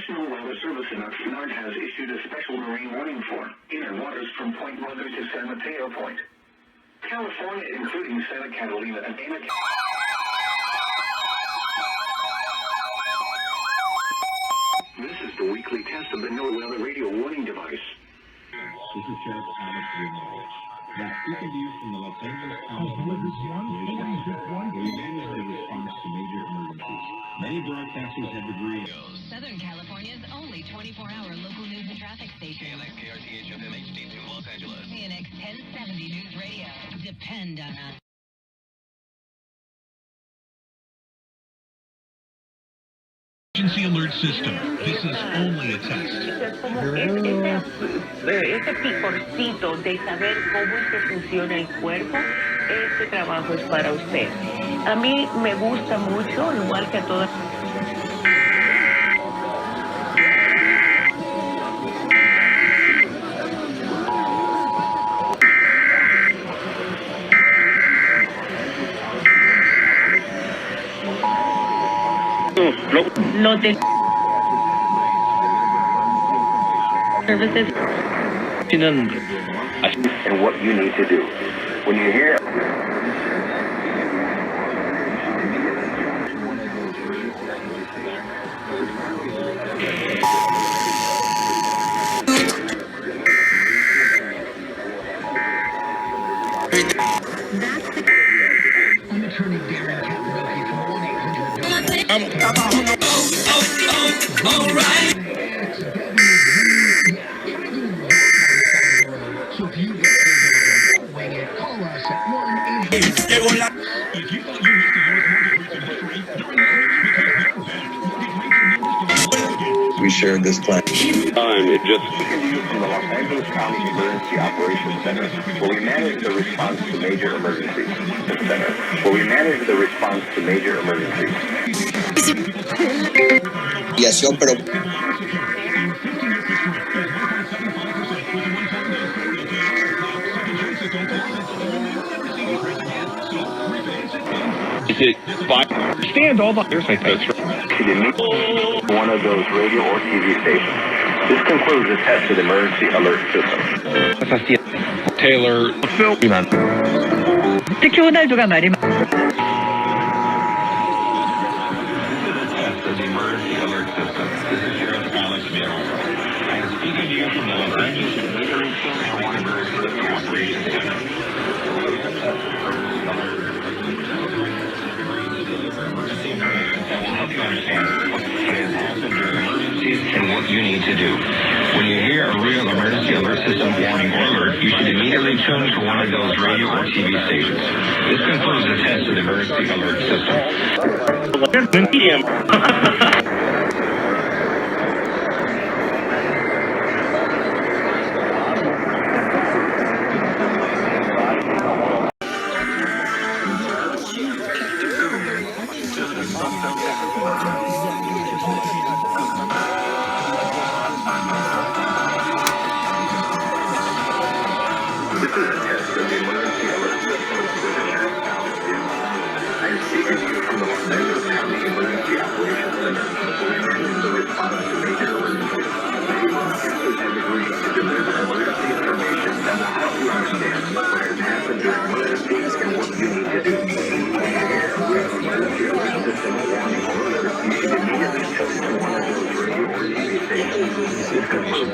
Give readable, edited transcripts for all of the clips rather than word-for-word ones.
National Weather Service in Oxnard has issued a special marine warning for inner waters from Point Weather to San Mateo Point. California, including Santa Catalina and Ana. This is the weekly test of the NOAA radio warning device. This is Sheriff Alex Ramirez. That speaking to you from the Los Angeles County Emergency Operations Center, where we manage the response to major emergencies. Many broadcasters have agreed. Southern California's only 24-hour local news and traffic station. KNX KRTH FM HD2 Los Angeles. KNX 1070 News Radio. Depend on us. Emergency alert system. This is only a test. Ese picorcito de saber cómo es que funciona el cuerpo, este trabajo es para usted. A mí me gusta mucho, igual que a todas. Los de services And what you need to do. When you hear I'm attorney Darren Capelli from 1-800. All right. So if you wing it, call us at 1-800. If you thought you missed the lowest mortgage rates in history, you're in luck because now back. We shared this plan. from the Los Angeles County Emergency Operations Center, where we manage the response to major emergencies. Yes, yo, pero Is it stand all the here's my post. One of those radio or TV stations. This concludes the test of the emergency alert system. Taylor Phil. 특히 호날두가 말이 Test of the emergency alert system. This is Sheriff Alex Ramirez. I am speaking to you from the Los Angeles Metering Center and Water Emergency Operations Center. And what you need to do. When you hear a real emergency alert system warning or alert, you should immediately tune to one of those radio or TV stations. This concludes the test of the emergency alert system.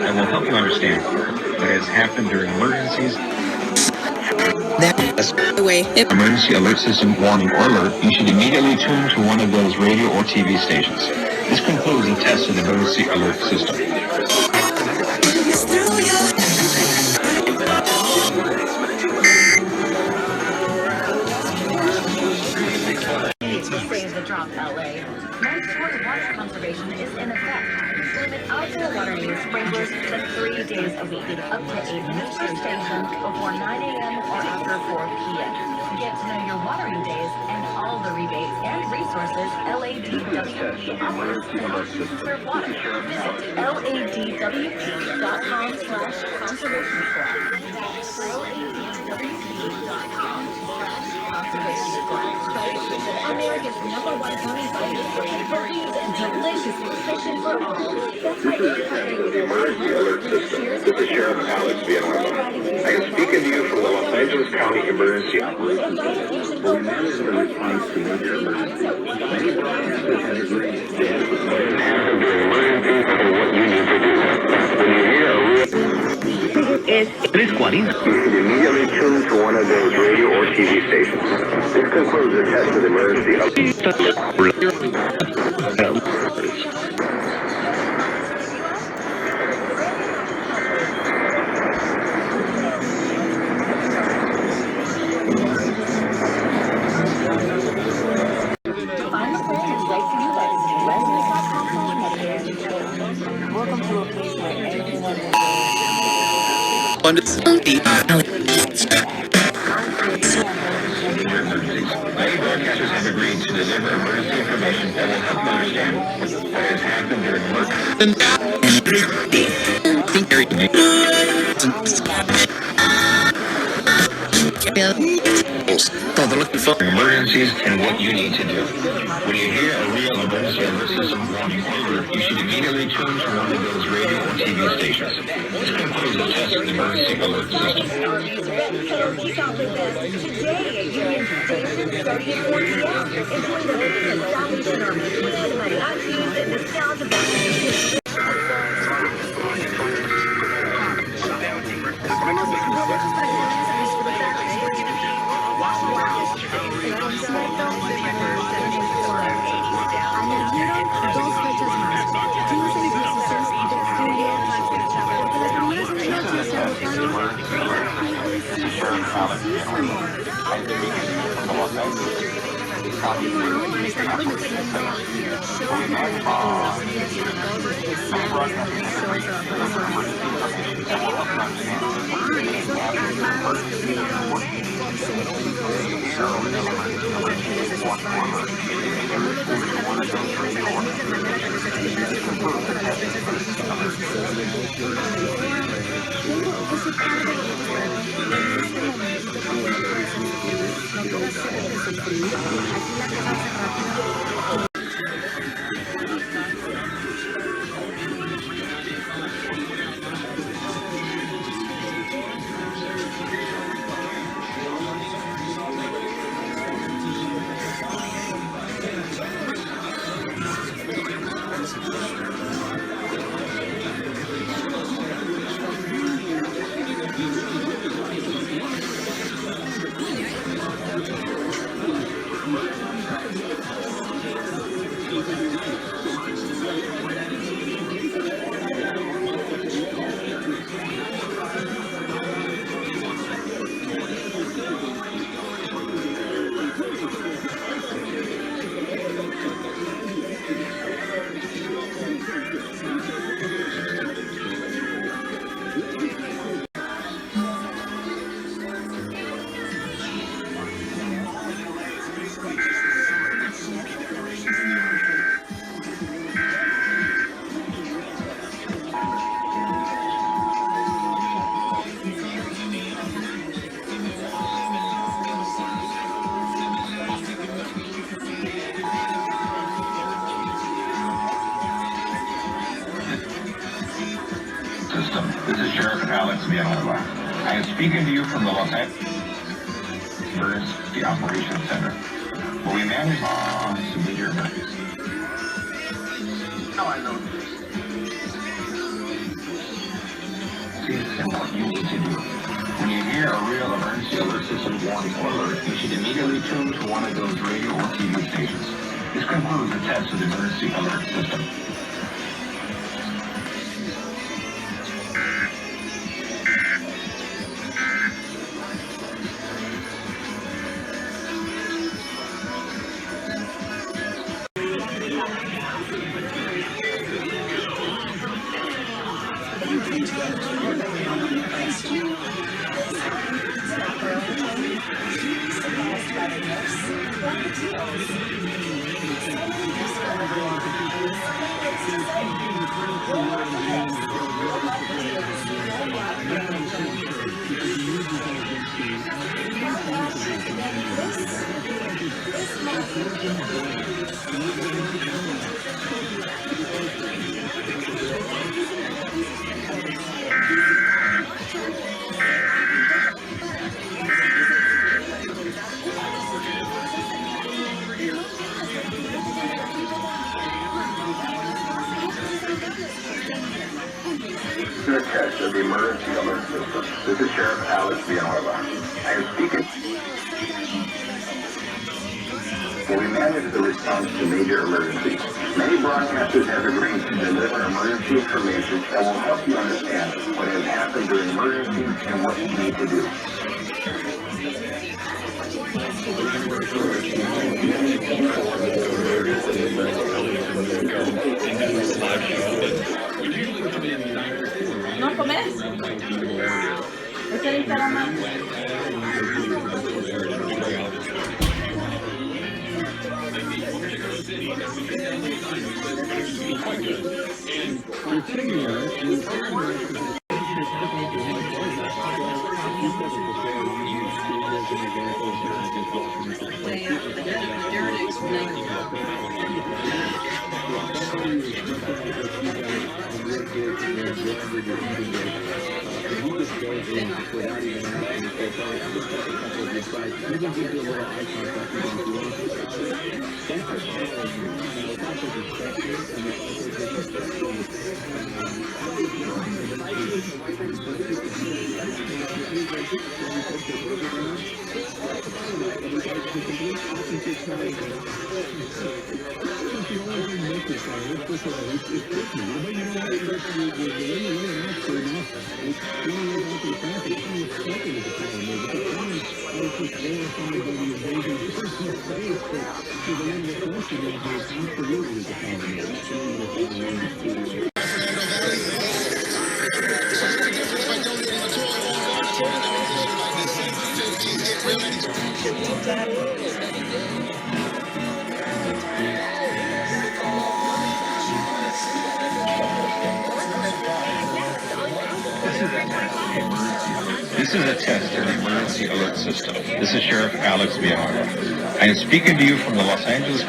I will help you understand what has happened during emergencies. that's the way. Emergency alert system warning or alert, you should immediately tune to one of those radio or TV stations. This concludes the test of the emergency alert system. Save the drop, LA. Mandatory water conservation is in effect. Limit outdoor water use sprinklers to 3 days a week, up to 8 minutes per station before 9 a.m. or after 4 p.m. Get to know your watering days and all the rebates and resources LADWP offers to help you conserve water. Visit ladwp.com/conservation club. That's ladwp.com/conservation club. conservation requirements. America's #1 county fire brand believes in delicious nutrition for all. That's why they're partnering with This is Sheriff Alex Villanueva. I am speaking to you from the Los Angeles County Emergency Operations Center, where we manage the response to major emergencies. Many broadcasters have agreed they have to happen during emergencies and what you need to do. When you hear a real Es 3:40. you should immediately tune to one of those radio or TV stations. This concludes the test of the emergency. Find the plan that's right for you by visiting residents.com/Medicare. Welcome to a place where everyone Many broadcasters have agreed to deliver emergency information that will help you understand what has happened during emergencies and what you need to do. When you hear a real emergency alert system warning alert, you should immediately tune to one of those radio or TV stations. This concludes the test of the emergency alert system. Today at Union Station starting at 4 p.m. Enjoy the famous Salvation Army food, mariachis, and the sounds of the Añadieron 2 fechas más, 15 y 16 de julio, porque las primeras 2 noches se agotaron This is Sheriff Alex Villanueva. I am speaking to you from the Los Angeles Emergency Operations Center, where we manage to major emergencies. Now I know and what you need to do. When you hear a real emergency alert system warning or alert, you should immediately tune to one of those radio or TV stations. This concludes the test of the emergency alert system. The test of the emergency alert system. This is Sheriff Alex Villanueva. I am speaking. When we manage the response to major emergencies, many broadcasters have agreed to deliver emergency information that will help you understand what has happened during emergencies and what you need to do. ¿No comes? ¿Ese Instagram? This is a test of the emergency alert system. This is Sheriff Alex Villanueva. I am speaking to you from the Los Angeles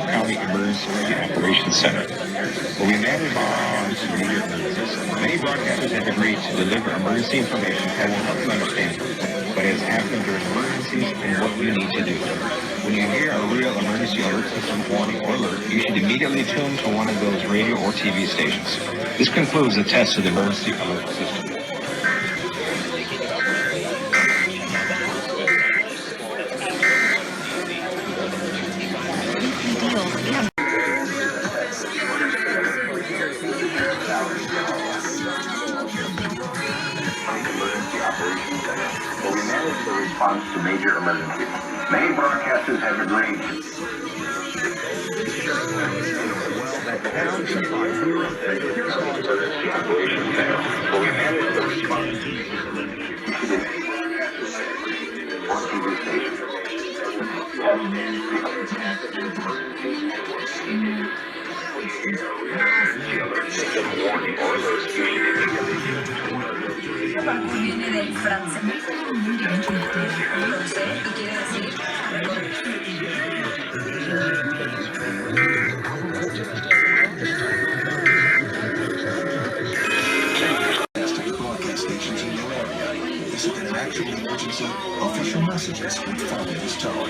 County Emergency Operations Center, where we manage our major emergencies. Many broadcasters have agreed to deliver emergency information that will help you understand what has happened during emergencies and what you need to do. When you hear a real emergency alert system warning or alert, you should immediately tune to one of those radio or TV stations. This concludes the test of the emergency alert system. Where we manage the response to major emergencies. Many broadcasters have agreed. Emergency Operations Center, where we manage the response to or TV stations. Alert system warning or alert Viene del francés. Lo sé, y quiere decir broadcast stations in your area. This is an actual emergency. Official messages will follow this tone.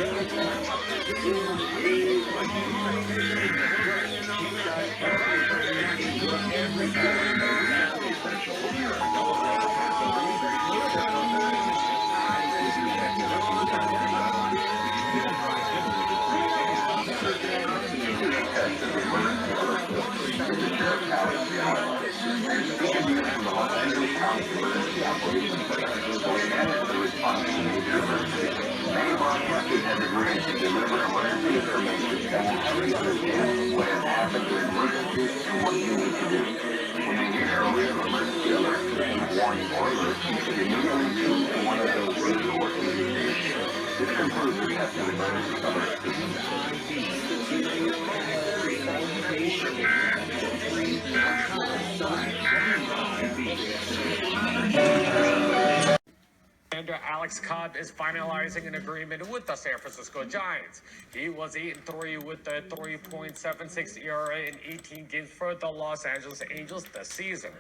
Alex Cobb is finalizing an agreement with the San Francisco Giants. He was 8-3 with a 3.76 ERA in 18 games for the Los Angeles Angels this season.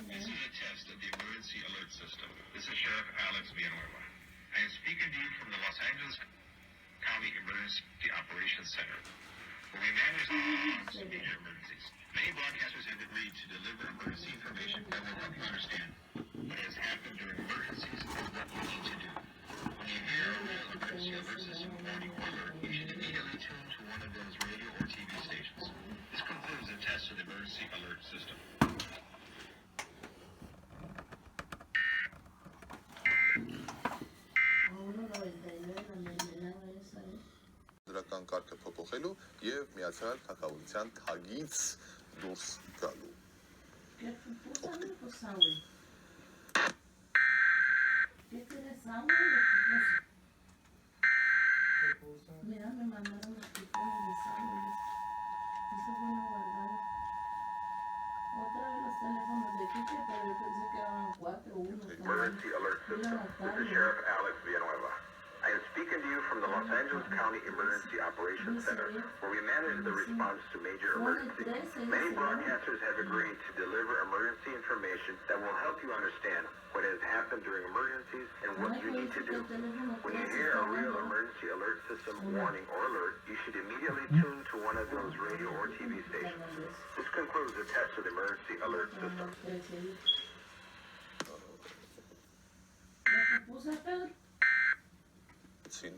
This is a test of the emergency alert system. This is Sheriff Alex Villanueva. I am speaking to you from the Los Angeles County Emergency Operations Center, where we manage the response to major emergencies. Many broadcasters have agreed to deliver emergency information that will help you understand what has happened during emergencies and what you need to do. When you hear a real emergency alert system warning or alert, you should immediately tune to one of those radio or TV stations. This concludes the test of the emergency alert system. դրական կարգը փոփոխելու եւ միացյալ թագավորության թագից դուրս գալու։ Emergency alert system. This is Sheriff Alex Villanueva. I am speaking to you from the Los Angeles County Emergency Operations Center, where we manage the response to major emergencies. Many broadcasters have agreed to deliver emergency information that will help you understand what has happened during emergencies and what you need to do. When you hear a real emergency alert system warning or alert, you should immediately tune to one of those radio or TV stations. This concludes the test of the emergency alert system. Sin